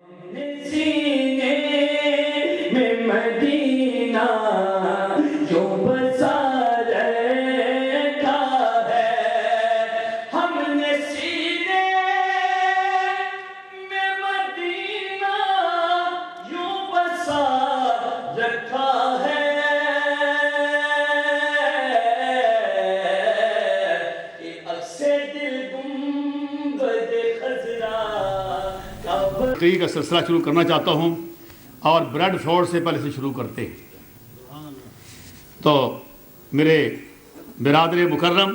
سینے میں مدینہ جو بسا رکھا ہے، ہم نے سینے میں مدینہ جو بسا رکھا ہے، کہ اکثر دل گنبد خضرا کا تقریر کا سلسلہ شروع کرنا چاہتا ہوں، اور بریڈ فورڈ سے پہلے سے شروع کرتے ہیں۔ تو میرے برادر مکرم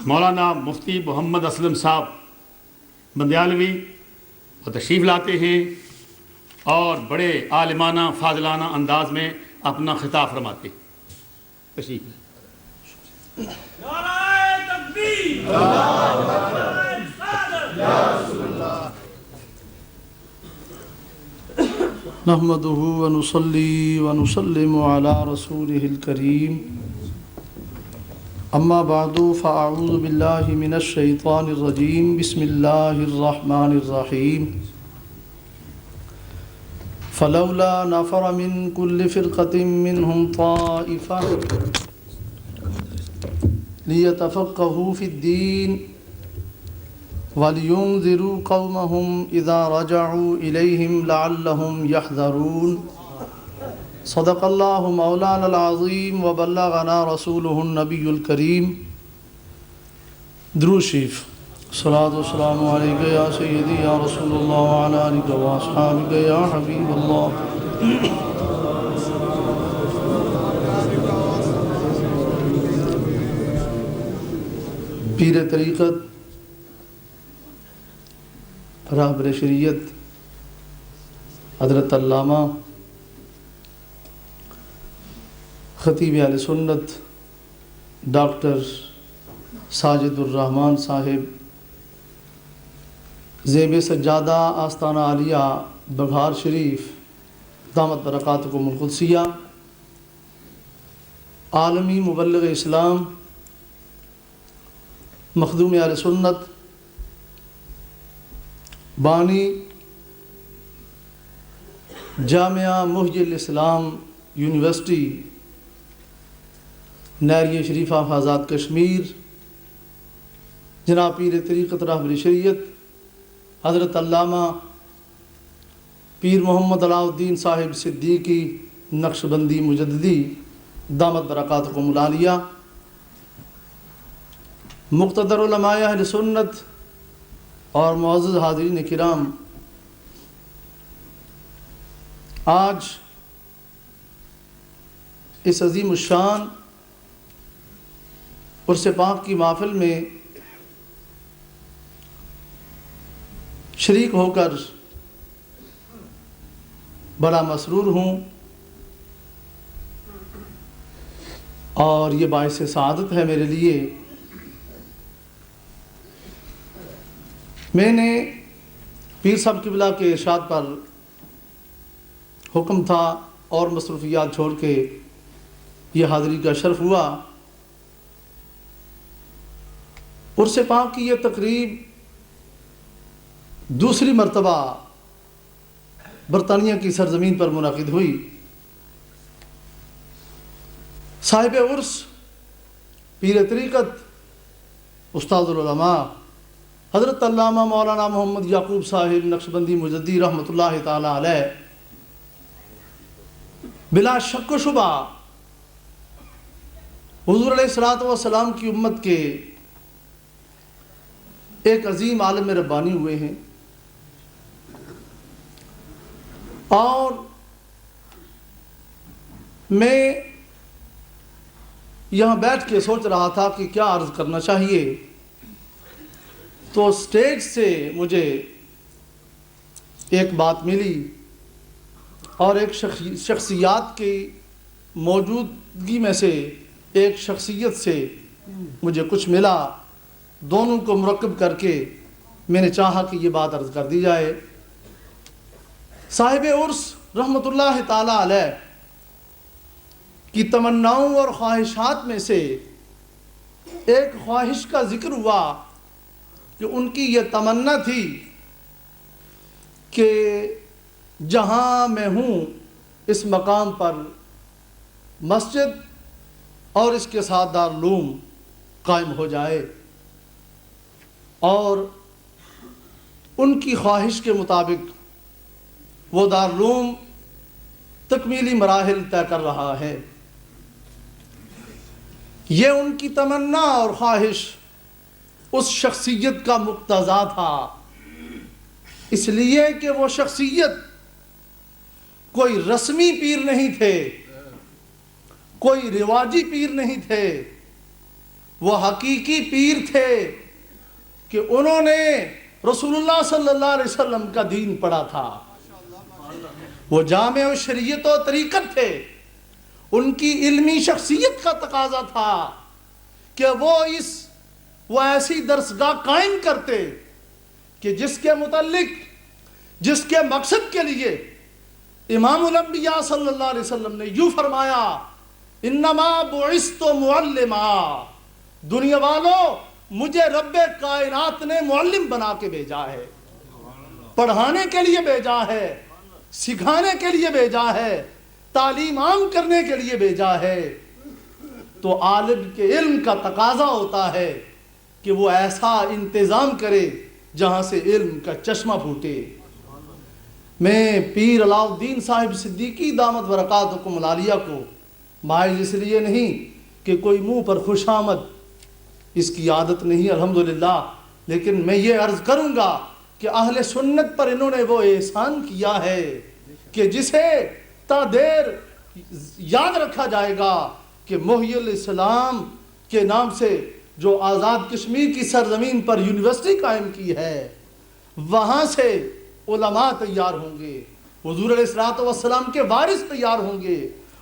مولانا مفتی محمد اسلم صاحب بندیالوی وہ تشریف لاتے ہیں اور بڑے عالمانہ فاضلانہ انداز میں اپنا خطاب فرماتے ہیں۔ تشریف لیں۔ نعرہ تکبیر، نعرہ رسالت۔ نحمده ونصلي ونسلم على رسوله الكريم، اما بعد فاعوذ بالله من الشيطان الرجيم، بسم الله الرحمن الرحيم، فلولا نفر من كل فرقة منهم طائفة ليتفقهوا في الدين وَلِيُنذِرُوا قَوْمَهُمْ إِذَا رَجَعُوا إِلَيْهِمْ لَعَلَّهُمْ يَحْذَرُونَ۔ صدق اللہ مولانا العظیم وبلغنا رسولہ النبی الکریم۔ درود شریف۔ صلاۃ والسلام علیک یا سیدی یا رسول اللہ وعلی آلک واصحابک یا حبیب اللہ۔ پیر طریقت راہبر شریعت حضرت علامہ خطیب اہل سنت ڈاکٹر ساجد الرحمن صاحب زیب سجادہ آستانہ عالیہ بگھار شریف دامت برکاتکم القدسیہ، عالمی مبلغ اسلام مخدوم اہل سنت، بانی جامعہ محی الاسلام یونیورسٹی نیریہ شریفہ آزاد کشمیر، جناب پیر طریقت راہبر شریعت حضرت علامہ پیر محمد علاء الدین صاحب صدیقی نقشبندی مجددی دامت برکاتکم العالیہ، مقتدر علماء اہل سنت اور معزز حاضرین کرام، آج اس عظیم الشان عرس پاک کی محفل میں شریک ہو کر بڑا مسرور ہوں، اور یہ باعث سعادت ہے میرے لیے۔ میں نے پیر صاحب قبلہ کے ارشاد پر حکم تھا اور مصروفیات چھوڑ کے یہ حاضری کا شرف ہوا۔ عرس پاک کی یہ تقریب دوسری مرتبہ برطانیہ کی سرزمین پر منعقد ہوئی۔ صاحب عرس پیر طریقت استاد العلماء حضرت علامہ مولانا محمد یعقوب صاحب نقشبندی مجددی رحمۃ اللہ تعالی علیہ بلا شک و شبہ حضور علیہ الصلوۃ کی امت کے ایک عظیم عالم ربانی ہوئے ہیں، اور میں یہاں بیٹھ کے سوچ رہا تھا کہ کیا عرض کرنا چاہیے، تو اسٹیج سے مجھے ایک بات ملی اور ایک شخصیات کی موجودگی میں سے ایک شخصیت سے مجھے کچھ ملا، دونوں کو مرکب کر کے میں نے چاہا کہ یہ بات عرض کر دی جائے۔ صاحب عرس رحمۃ اللہ تعالی علیہ کی تمناؤں اور خواہشات میں سے ایک خواہش کا ذکر ہوا کہ ان کی یہ تمنا تھی کہ جہاں میں ہوں اس مقام پر مسجد اور اس کے ساتھ دارالعلوم قائم ہو جائے، اور ان کی خواہش کے مطابق وہ دارالعلوم تکمیلی مراحل طے کر رہا ہے۔ یہ ان کی تمنا اور خواہش اس شخصیت کا مقتضا تھا، اس لیے کہ وہ شخصیت کوئی رسمی پیر نہیں تھے، کوئی رواجی پیر نہیں تھے، وہ حقیقی پیر تھے کہ انہوں نے رسول اللہ صلی اللہ علیہ وسلم کا دین پڑھا تھا، وہ جامع و شریعت و طریقت تھے۔ ان کی علمی شخصیت کا تقاضا تھا کہ وہ ایسی درسگاہ قائم کرتے کہ جس کے متعلق، جس کے مقصد کے لیے امام الانبیاء صلی اللہ علیہ وسلم نے یوں فرمایا، انما بعثت معلما، دنیا والوں مجھے رب کائنات نے معلم بنا کے بھیجا ہے، پڑھانے کے لیے بھیجا ہے، سکھانے کے لیے بھیجا ہے، تعلیم عام کرنے کے لیے بھیجا ہے۔ تو عالم کے علم کا تقاضا ہوتا ہے کہ وہ ایسا انتظام کرے جہاں سے علم کا چشمہ پھوٹے۔ میں پیر علاء الدین صاحب صدیقی دامت برکاتکم العالیہ کو محض اس لیے نہیں کہ کوئی منہ پر خوش آمد، اس کی عادت نہیں الحمدللہ، لیکن میں یہ عرض کروں گا کہ اہل سنت پر انہوں نے وہ احسان کیا ہے کہ جسے تا دیر یاد رکھا جائے گا کہ محی الاسلام کے نام سے جو آزاد کشمیر کی سرزمین پر یونیورسٹی قائم کی ہے، وہاں سے علماء تیار ہوں گے، حضور علیہ الصلوۃ والسلام کے وارث تیار ہوں گے،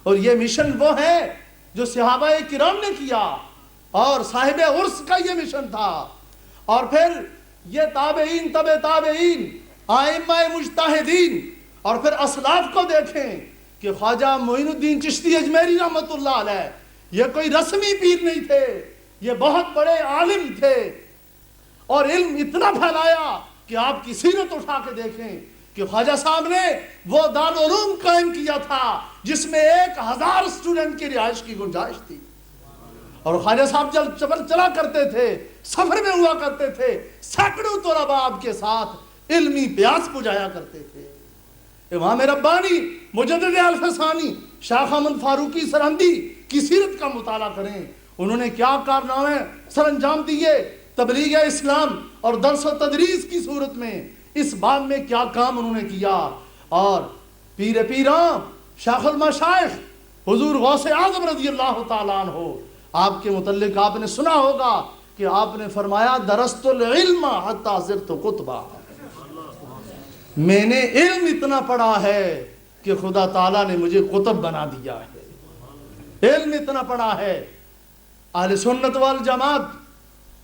اور یہ مشن وہ ہے جو صحابہ کرام نے کیا، اور صاحب عرس کا یہ مشن تھا، اور پھر یہ تابعین تبع تابعین ائمہ مجتہدین، اور پھر اسلاف کو دیکھیں کہ خواجہ معین الدین چشتی اجمیری رحمۃ اللہ علیہ یہ کوئی رسمی پیر نہیں تھے، یہ بہت بڑے عالم تھے، اور علم اتنا پھیلایا کہ آپ کی سیرت اٹھا کے دیکھیں کہ خواجہ صاحب نے وہ دارالعلوم قائم کیا تھا جس میں 1000 اسٹوڈنٹ کی رہائش کی گنجائش تھی، اور خواجہ صاحب جب چلا کرتے تھے، سفر میں ہوا کرتے تھے، سینکڑوں طلباء آپ کے ساتھ علمی پیاس بجھایا کرتے تھے۔ امام ربانی مجدد الفسانی شاہ احمد فاروقی سرہندی کی سیرت کا مطالعہ کریں، انہوں نے کیا کارنامے سر انجام دیے تبلیغ اسلام اور درس و تدریس کی صورت میں، اس باب میں کیا کام انہوں نے کیا۔ اور پیر پیراں شیخ المشائخ حضور غوث اعظم رضی اللہ تعالیٰ عنہ، آپ کے متعلق آپ نے سنا ہوگا کہ آپ نے فرمایا درست العلم حتی زرت کتبہ، میں نے علم اتنا پڑھا ہے کہ خدا تعالیٰ نے مجھے کتب بنا دیا ہے، علم اتنا پڑھا ہے۔ اہل سنت والجماعت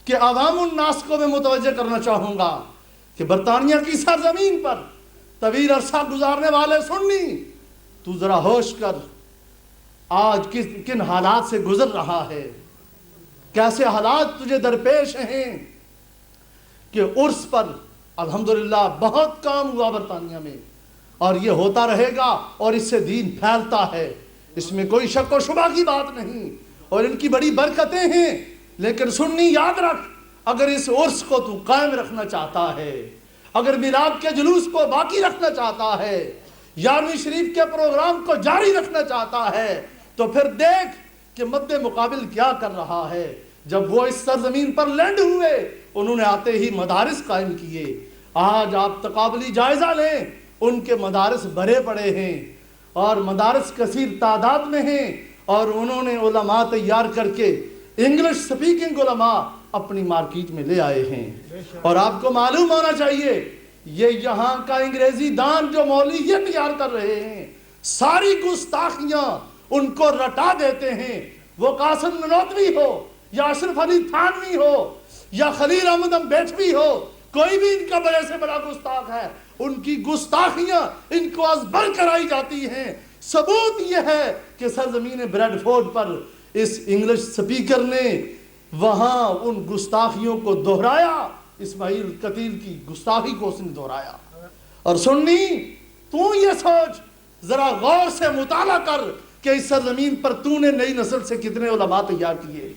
کہ عوام الناس کو میں متوجہ کرنا چاہوں گا کہ برطانیہ کی سرزمین پر طویل عرصہ گزارنے والے سنی، تو ذرا ہوش کر آج کن حالات سے گزر رہا ہے، کیسے حالات تجھے درپیش ہیں کہ عرس پر الحمدللہ بہت کام ہوا برطانیہ میں، اور یہ ہوتا رہے گا، اور اس سے دین پھیلتا ہے، اس میں کوئی شک و شبہ کی بات نہیں، اور ان کی بڑی برکتیں ہیں۔ لیکن سنی یاد رکھ، اگر اس عرس کو تو قائم رکھنا چاہتا ہے، اگر میلاد کے جلوس کو باقی رکھنا چاہتا ہے، یارویں شریف کے پروگرام کو جاری رکھنا چاہتا ہے، تو پھر دیکھ کہ مد مقابل کیا کر رہا ہے۔ جب وہ اس سرزمین پر لینڈ ہوئے، انہوں نے آتے ہی مدارس قائم کیے۔ آج آپ تقابلی جائزہ لیں، ان کے مدارس بھرے پڑے ہیں، اور مدارس کثیر تعداد میں ہیں، اور انہوں نے علماء تیار کر کے انگلش سپیکنگ علماء اپنی مارکیٹ میں لے آئے ہیں۔ اور آپ کو معلوم ہونا چاہیے یہ یہاں کا انگریزی دان جو مولوی یہ تیار کر رہے ہیں، ساری گستاخیاں ان کو رٹا دیتے ہیں، وہ قاسم ننوتوی ہو یا اشرف علی تھانوی ہو یا خلیل احمد امبیٹوی ہو، کوئی بھی ان کا بڑے سے بڑا گستاخ ہے، ان کی گستاخیاں ان کو ازبر کرائی جاتی ہیں۔ ثبوت یہ ہے کہ سرزمین بریڈ فورڈ پر اس انگلش سپیکر نے وہاں ان گستاخیوں کو دہرایا، اسماعیل قتیل کی گستاخی کو اس نے دہرایا، اور سنی تو یہ سوچ، ذرا غور سے مطالعہ کر کہ اس سرزمین پر تو نے نئی نسل سے کتنے علماء تیار کیے.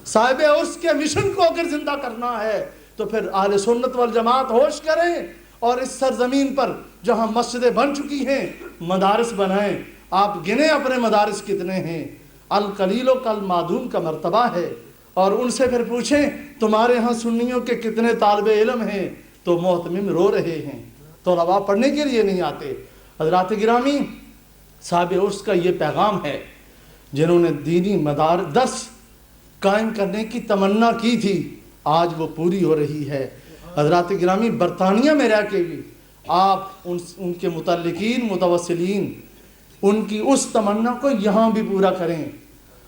صاحب عرس کے مشن کو اگر زندہ کرنا ہے تو پھر اہل سنت والجماعت ہوش کریں اور اس سرزمین پر جہاں مسجدیں بن چکی ہیں مدارس بنائیں. آپ گنیں اپنے مدارس کتنے ہیں، القلیل و کالمعدوم کا مرتبہ ہے. اور ان سے پھر پوچھیں تمہارے ہاں سنیوں کے کتنے طالب علم ہیں، تو محتمم رو رہے ہیں، طلباء پڑھنے کے لیے نہیں آتے. حضرات گرامی، صاحب عرس کا یہ پیغام ہے، جنہوں نے دینی درس قائم کرنے کی تمنا کی تھی آج وہ پوری ہو رہی ہے. حضرات گرامی، برطانیہ میں رہ کے بھی آپ ان کے متعلقین متوسلین ان کی اس تمنا کو یہاں بھی پورا کریں،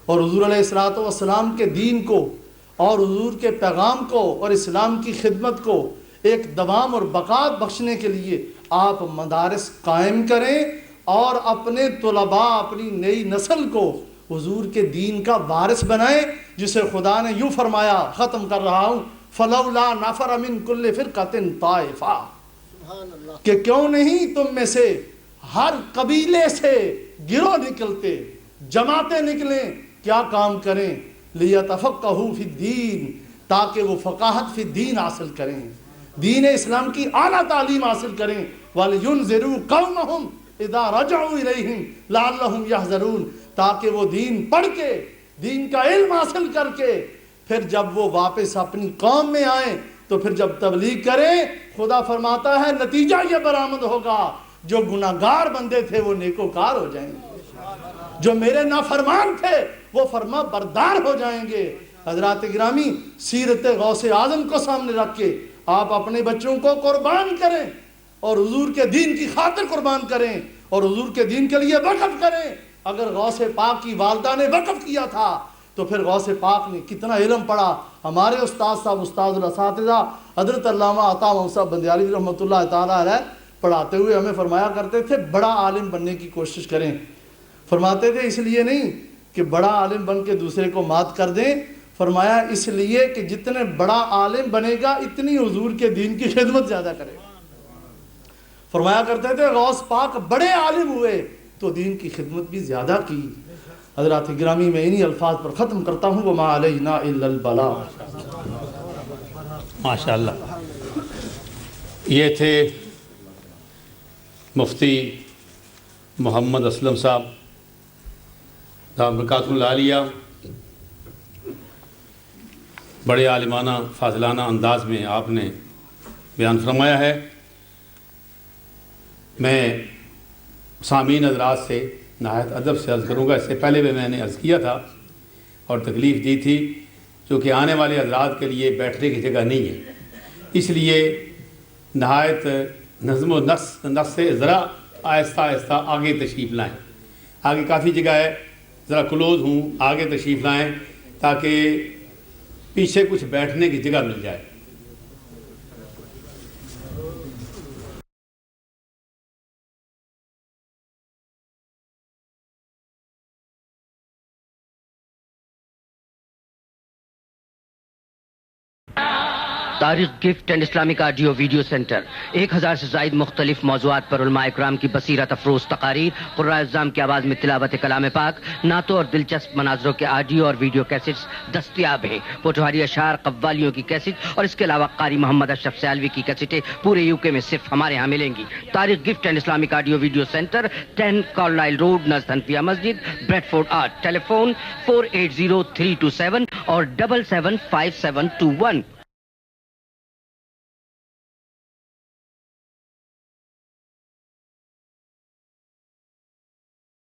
اور حضور علیہ الصلوۃ والسلام کے دین کو اور حضور کے پیغام کو اور اسلام کی خدمت کو ایک دوام اور بقا بخشنے کے لیے آپ مدارس قائم کریں اور اپنے طلباء، اپنی نئی نسل کو حضور کے دین کا وارث بنائیں، جسے خدا نے یوں فرمایا، ختم کر رہا ہوں، فَلَوْلَا نَفَرَ مِن كُلِّ فِرْقَةٍ طَائِفَةٍ، کہ کیوں نہیں تم میں سے ہر قبیلے سے گروہ نکلتے، جماعتیں نکلیں، کیا کام کریں؟ لِيَتَفَقَّهُوا فِي الدِّينِ، تاکہ وہ فقاہت فی الدین حاصل کریں، دین اسلام کی اعلیٰ تعلیم حاصل کریں. وَلِيُنذِرُوا قَوْمَهُمْ اِذَا رَجَعُوا إِلَيْهِمْ لَعَلَّهُمْ يَحْذَرُونَ، تاکہ وہ دین پڑھ کے، دین کا علم حاصل کر کے، پھر جب وہ واپس اپنی قوم میں آئیں تو پھر جب تبلیغ کریں، خدا فرماتا ہے نتیجہ یہ برآمد ہوگا، جو گناہگار بندے تھے وہ نیکوکار ہو جائیں گے، جو میرے نافرمان تھے وہ فرما بردار ہو جائیں گے. حضرات گرامی، سیرت غوث اعظم کو سامنے رکھ کے آپ اپنے بچوں کو قربان کریں اور حضور کے دین کی خاطر قربان کریں اور حضور کے دین کے لیے وقف کریں. اگر غوث پاک کی والدہ نے وقف کیا تھا تو پھر غوث پاک نے کتنا علم پڑھا. ہمارے استاد صاحب، استاد الاساتذہ حضرت علامہ عطا محمد صاحب بندیالوی رحمۃ اللہ تعالیٰ علیہ پڑھاتے ہوئے ہمیں فرمایا کرتے تھے بڑا عالم بننے کی کوشش کریں. فرماتے تھے اس لیے نہیں کہ بڑا عالم بن کے دوسرے کو مات کر دیں، فرمایا اس لیے کہ جتنے بڑا عالم بنے گا اتنی حضور کے دین کی خدمت زیادہ کرے گا. فرمایا کرتے تھے غوث پاک بڑے عالم ہوئے تو دین کی خدمت بھی زیادہ کی. حضرات گرامی، میں انہی الفاظ پر ختم کرتا ہوں، وَمَا عَلَيْنَا إِلَّا الْبَلَاغُ. ماشاءاللہ. یہ تھے مفتی محمد اسلم صاحب برکاتہ العالیہ. بڑے عالمانہ فاضلانہ انداز میں آپ نے بیان فرمایا ہے. میں سامعین حضرات سے نہایت ادب سے عرض کروں گا، اس سے پہلے بھی میں نے عرض کیا تھا اور تکلیف دی تھی، چونکہ آنے والے حضرات کے لیے بیٹھنے کی جگہ نہیں ہے، اس لیے نہایت نظم و نسق سے ذرا آہستہ آہستہ آگے تشریف لائیں. آگے کافی جگہ ہے، ذرا کلوز ہوں، آگے تشریف لائیں تاکہ پیچھے کچھ بیٹھنے کی جگہ مل جائے. Tariq gift and Islamic audio video centre 1000 سے زائد مختلف موضوعات پر علماء اکرام کی بصیرت افروز تقاریر، قراء اعظام کی آواز میں تلاوت کلام پاک، نعتوں اور دلچسپ مناظروں کے آڈیو اور ویڈیو کیسٹس دستیاب ہیں. پوٹوہاری اشعار، قوالیوں کی کیسٹ اور اس کے علاوہ قاری محمد اشرف سیالوی کی کیسٹیں پورے UK میں صرف ہمارے ہاں ملیں گی. Tariq gift and Islamic audio video centre 10 Carlisle road نزد حنفیہ مسجد، بریڈفورڈ آرٹ. ٹیلی فون 480327 اور 775721.